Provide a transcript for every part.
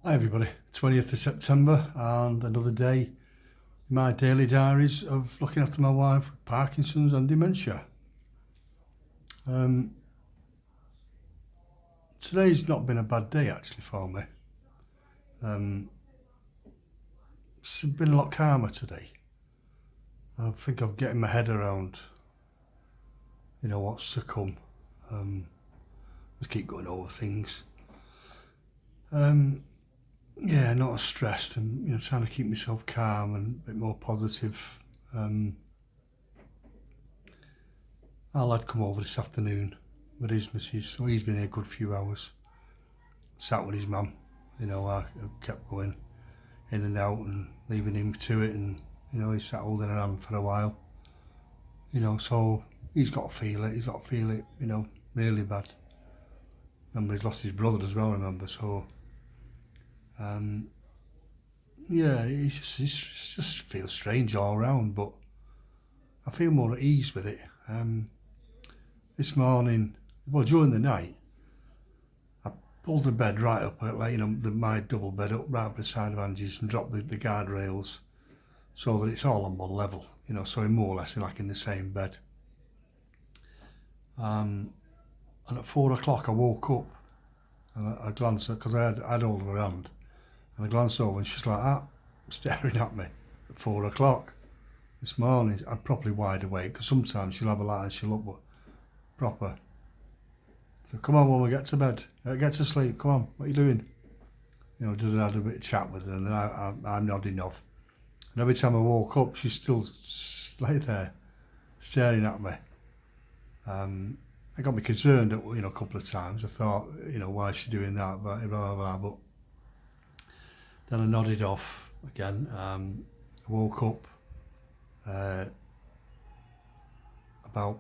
Hi everybody, 20th of September and another day in my daily diaries of looking after my wife with Parkinson's and dementia. Today's not been a bad day actually for me. It's been a lot calmer today. I think I'm getting my head around, what's to come. Just keep going over things. Not as stressed and, trying to keep myself calm and a bit more positive. Our lad come over this afternoon with his missus, so he's been here a good few hours. Sat with his mum, I kept going in and out and leaving him to it, and, he sat holding her hand for a while. So he's got to feel it, really bad. Remember, he's lost his brother as well, remember, so it just feels strange all around, but I feel more at ease with it. This morning, during the night, I pulled the bed right up, my double bed up right up the side of Angie's and dropped the guardrails so that it's all on one level, so we're more or less like in the same bed. And at 4 o'clock I woke up and I glanced, because I'd hold her hand, and I glanced over and she's like that, staring at me at 4 o'clock this morning. I'm properly wide awake, because sometimes she'll have a light and she'll look, but proper. So come on, woman, get to bed, get to sleep, come on, what are you doing? Just had a bit of chat with her, and then I'm nodding off. And every time I woke up, she's still lay there, staring at me. It got me concerned, a couple of times. I thought, why is she doing that? Blah, blah, blah. But then I nodded off again. Woke up about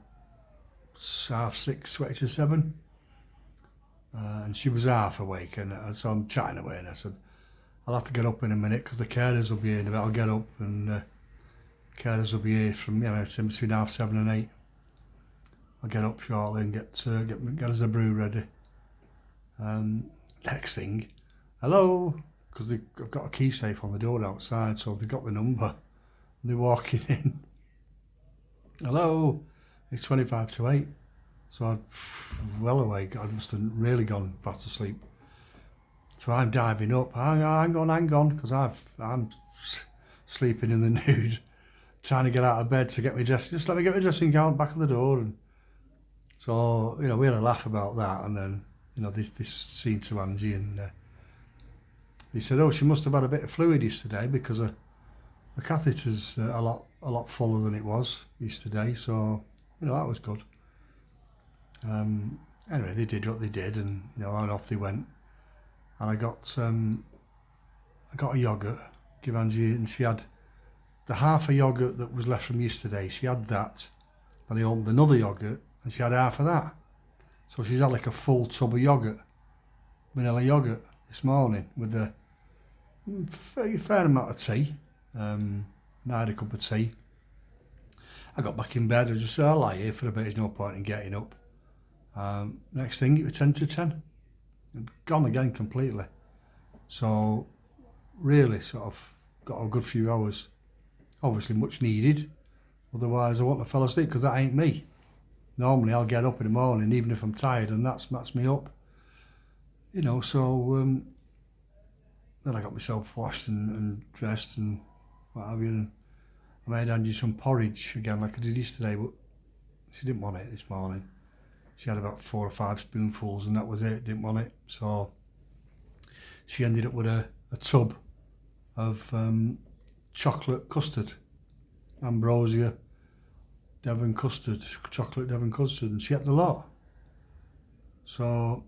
6:30, 20 to 7. And she was half awake, and so I'm chatting away, and I said, I'll have to get up in a minute because the carers will be here in a bit. I'll get up, and carers will be here from, between 7:30 and 8. I'll get up shortly and get us a brew ready. Next thing, hello, because I've got a key safe on the door outside, so they've got the number, and they're walking in. Hello, it's 25 to 8. So I'm well awake. I must have really gone fast asleep. So I'm diving up. Hang on, because I'm sleeping in the nude, trying to get out of bed to get me dressed. Just let me get my dressing gown back of the door. And so, we had a laugh about that. And then, this scene to Angie, and he said, oh, she must have had a bit of fluid yesterday because the catheter's a lot fuller than it was yesterday. So, that was good. Anyway, they did what they did, and and off they went. And I got a yogurt, give Angie, and she had the half a yogurt that was left from yesterday. She had that, and I opened another yogurt, and she had half of that. So she's had like a full tub of yogurt, vanilla yogurt, this morning with a fair amount of tea. And I had a cup of tea. I got back in bed. I just said, I'll lie here for a bit. There's no point in getting up. Next thing, it was 10 to 10. Gone again completely. So really sort of got a good few hours. Obviously much needed. Otherwise I wouldn't have fell asleep, because that ain't me. Normally I'll get up in the morning even if I'm tired, and that's me up. So then I got myself washed and dressed and what have you, and I made Angie some porridge again like I did yesterday, but she didn't want it this morning. She had about 4 or 5 spoonfuls and that was it, didn't want it. So she ended up with a tub of chocolate custard, Ambrosia Devon custard, chocolate Devon custard, and she ate the lot. So,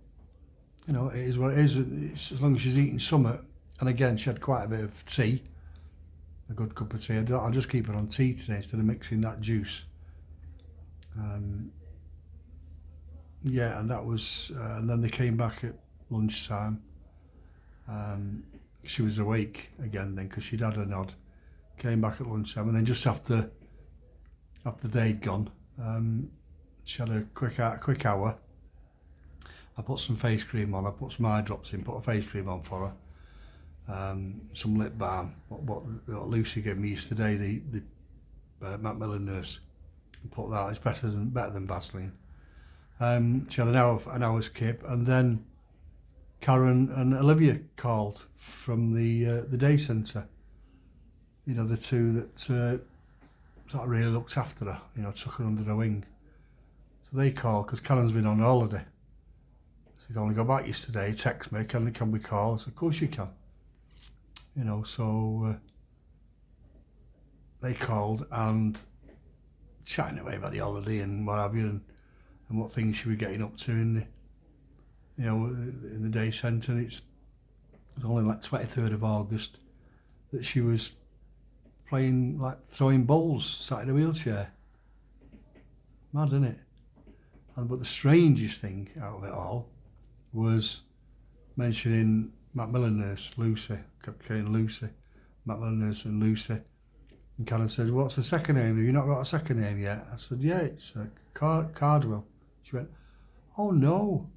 it is what it is. It's, as long as she's eating something. And again, she had quite a bit of tea, a good cup of tea. I'll just keep her on tea today instead of mixing that juice. And that was, and then they came back at lunchtime. She was awake again then, because she'd had a nod. Came back at lunchtime, and then just after they'd gone, she had a quick hour. I put some face cream on, I put some eye drops in, put a face cream on for her. some lip balm, what Lucy gave me yesterday, the Macmillan nurse. Put that, it's better than Vaseline. She had an hour's kip, and then Karen and Olivia called from the day centre. You know, the two that sort of really looked after her, you know, took her under their wing. So they called because Karen's been on holiday. So they only got back yesterday, text me, can we call? I said, of course you can. You know, so they called and chatting away about the holiday and what have you, and what things she was getting up to in the day centre. And it was only like 23rd of August that she was playing, like throwing bowls, sat in a wheelchair. Mad, isn't it? But the strangest thing out of it all was mentioning Macmillan nurse Lucy, kept saying Lucy, Macmillan nurse and Lucy. And Karen said, what's the second name? Have you not got a second name yet? I said, yeah, it's Cardwell. She went, oh no,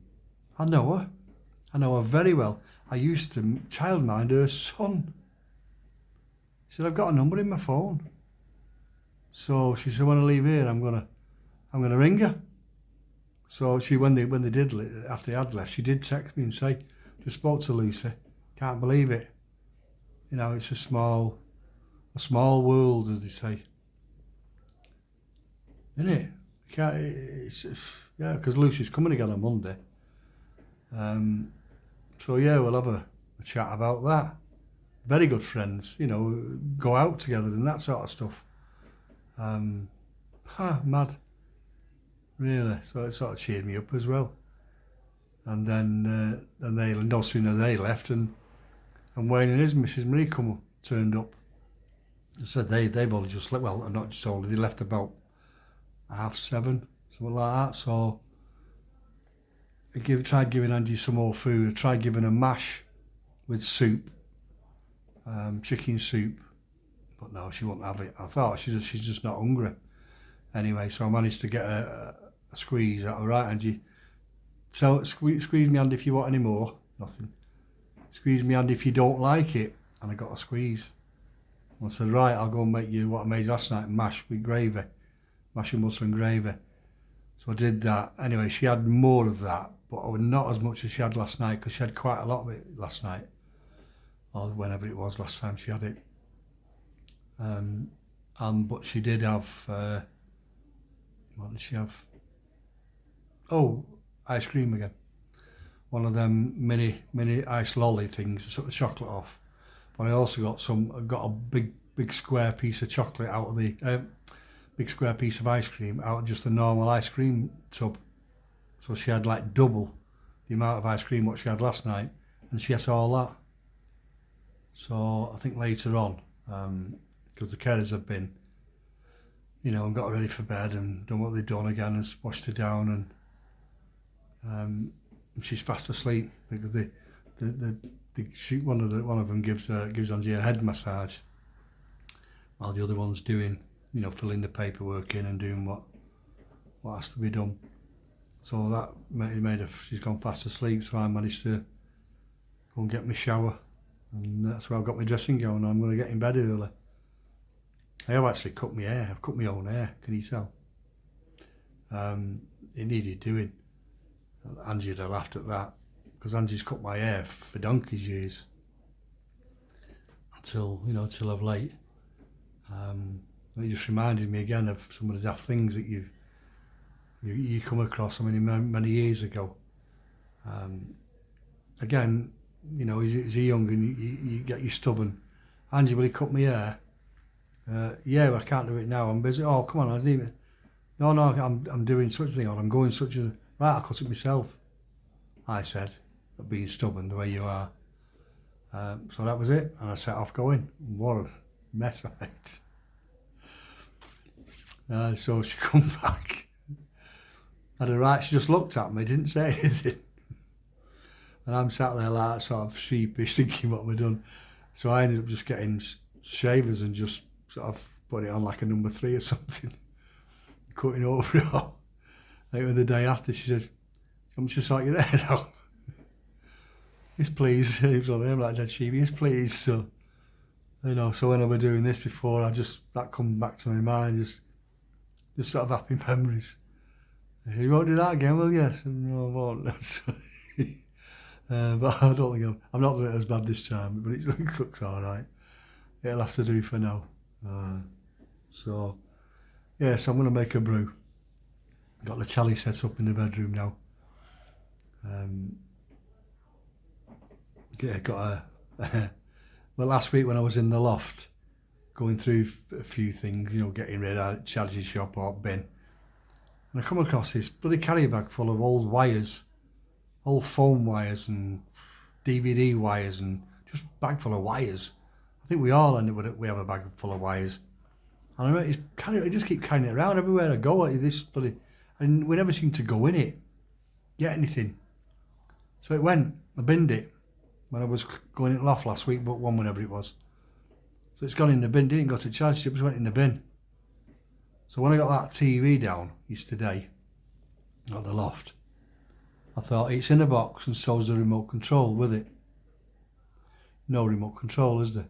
I know her. I know her very well. I used to childmind her son. She said, I've got a number in my phone. So she said, when I leave here, I'm gonna ring her. So when they did, after they had left, she did text me and say, just spoke to Lucy. Can't believe it. You know, it's a small world, as they say. Isn't it? Yeah, because Lucy's coming again on Monday. So yeah, we'll have a chat about that. Very good friends, you know, go out together and that sort of stuff. Mad. Really. So it sort of cheered me up as well. And then no sooner they left and Wayne and his Mrs. Marie turned up. So they've only just left, well, not just only, they left about 7:30, something like that. So I tried giving Angie some more food. I tried giving her mash with soup, chicken soup, but no, she wouldn't have it. I thought she's just not hungry. Anyway, so I managed to get a squeeze out of her. Right, Angie, squeeze me hand if you want any more. Nothing. Squeeze me hand if you don't like it. And I got a squeeze. I said, right, I'll go and make you what I made last night, mash with gravy, mash and butter and gravy. So I did that. Anyway, she had more of that, but not as much as she had last night, because she had quite a lot of it last night, or whenever it was last time she had it. But she did have, what did she have? Oh, ice cream again. One of them mini ice lolly things to took the chocolate off. But I also got a big square piece of chocolate out of the big square piece of ice cream out of just a normal ice cream tub. So she had like double the amount of ice cream what she had last night, and she ate all that. So I think later on, because the carers have been, you know, and got her ready for bed and done what they've done again and washed her down, and she's fast asleep because one of them gives Angie a head massage while the other one's doing, you know, filling the paperwork in and doing what has to be done. So that made her, she's gone fast asleep, so I managed to go and get my shower, and that's where I've got my dressing going on. I'm going to get in bed early. I have actually cut my hair. I've cut my own hair, can you tell? It needed doing. Angie would have laughed at that, because Angie's cut my hair for donkey's years until of late. It just reminded me again of some of the daft things that you come across many years ago. Again, you know, as you're young and you get your stubborn. Angie, will you cut my hair? Yeah, but I can't do it now. I'm busy. Oh, come on, I didn't even. No, I'm doing such a thing, or I'm going such a. Right, I'll cut it myself. I said, being stubborn the way you are. So that was it, and I set off going. What a mess I made. So she come back. Had her right, she just looked at me, didn't say anything. And I'm sat there like sort of sheepish, thinking what we've done. So I ended up just getting shavers and just sort of putting it on like a number 3 or something. Cutting over it all. Like the day after, she says, "I'm just sort your hair out." yes please. He was on him like dead sheep, yes please. So, you know, so when I were doing this before, that come back to my mind, just sort of happy memories. I said, you won't do that again, will you? I said, no, I won't. But I don't think I'm not doing it as bad this time, but it looks all right. It'll have to do for now. So, yeah, so I'm going to make a brew. Got the telly set up in the bedroom now. Yeah, got a... well, last week when I was in the loft, going through a few things, you know, getting rid of charity shop or bin, and I come across this bloody carry bag full of old wires, old phone wires and DVD wires, and just a bag full of wires. I think we all end up with it. We have a bag full of wires, and I just keep carrying it around everywhere I go. This bloody, and we never seem to go in it, get anything. So it went. I binned it when I was going in the loft last week, but one whenever it was. So it's gone in the bin. Didn't go to charge. It just went in the bin. So when I got that TV down yesterday at the loft, I thought it's in a box and so's the remote control with it. No remote control, is there?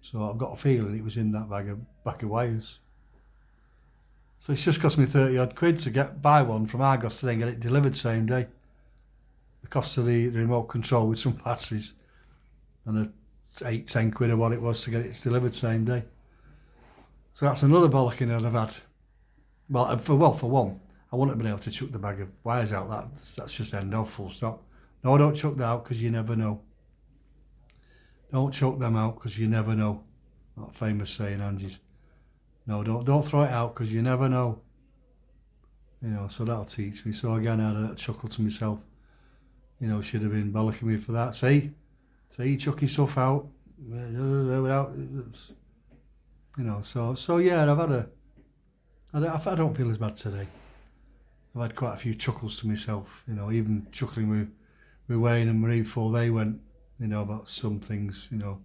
So I've got a feeling it was in that bag of wires. So it's just cost me 30 odd quid to buy one from Argos today and get it delivered same day. The cost of the remote control with some batteries, and 8-10 quid or what it was to get it delivered same day. So that's another bollocking that I've had. Well, for one, I wouldn't have been able to chuck the bag of wires out. That's just end of, full stop. No, don't chuck that out because you never know. Don't chuck them out because you never know. That famous saying, Angie's. No, don't throw it out because you never know. You know, so that'll teach me. So again, I had a chuckle to myself. You know, should have been bollocking me for that. See, chuck your stuff out without. You know, so yeah, I don't feel as bad today. I've had quite a few chuckles to myself, you know, even chuckling with Wayne and Marie before they went, you know, about some things, you know.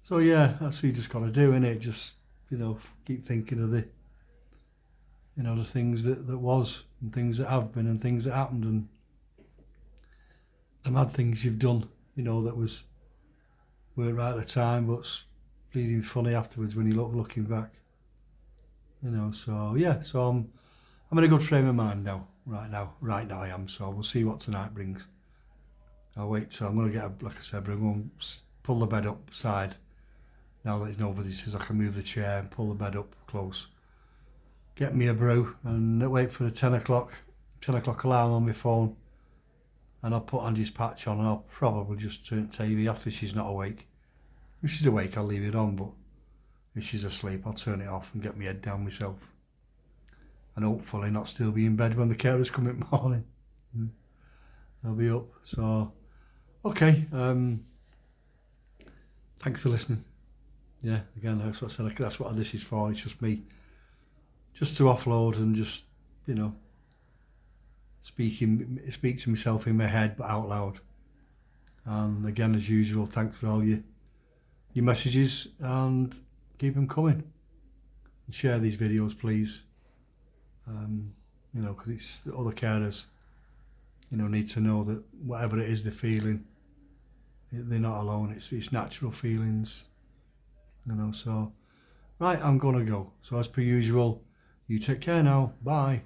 So yeah, that's what you just got to do, innit? Just, you know, keep thinking of the things that was, and things that have been, and things that happened, and the mad things you've done, you know, that weren't right at the time, but's bleeding funny afterwards when you looking back. You know, so yeah, so I'm in a good frame of mind now. Right now I am. So we'll see what tonight brings. I'll wait till I'm going to get like I said, I'm going to pull the bed up side. Now that there's no visitors, I can move the chair and pull the bed up close. Get me a brew and wait for the 10 o'clock alarm on my phone. And I'll put Angie's patch on and I'll probably just turn the TV off if she's not awake. If she's awake, I'll leave it on, but if she's asleep, I'll turn it off and get my head down myself. And hopefully not still be in bed when the carers come in the morning. I'll be up. So, okay. Thanks for listening. Yeah, again, that's what I said. That's what this is for. It's just me. Just to offload and just, you know, speak to myself in my head, but out loud. And again, as usual, thanks for all your messages, and keep them coming. And share these videos, please. You know, because it's other carers, you know, need to know that whatever it is they're feeling, they're not alone. It's natural feelings, you know. So, right, I'm gonna go. So as per usual, you take care now. Bye.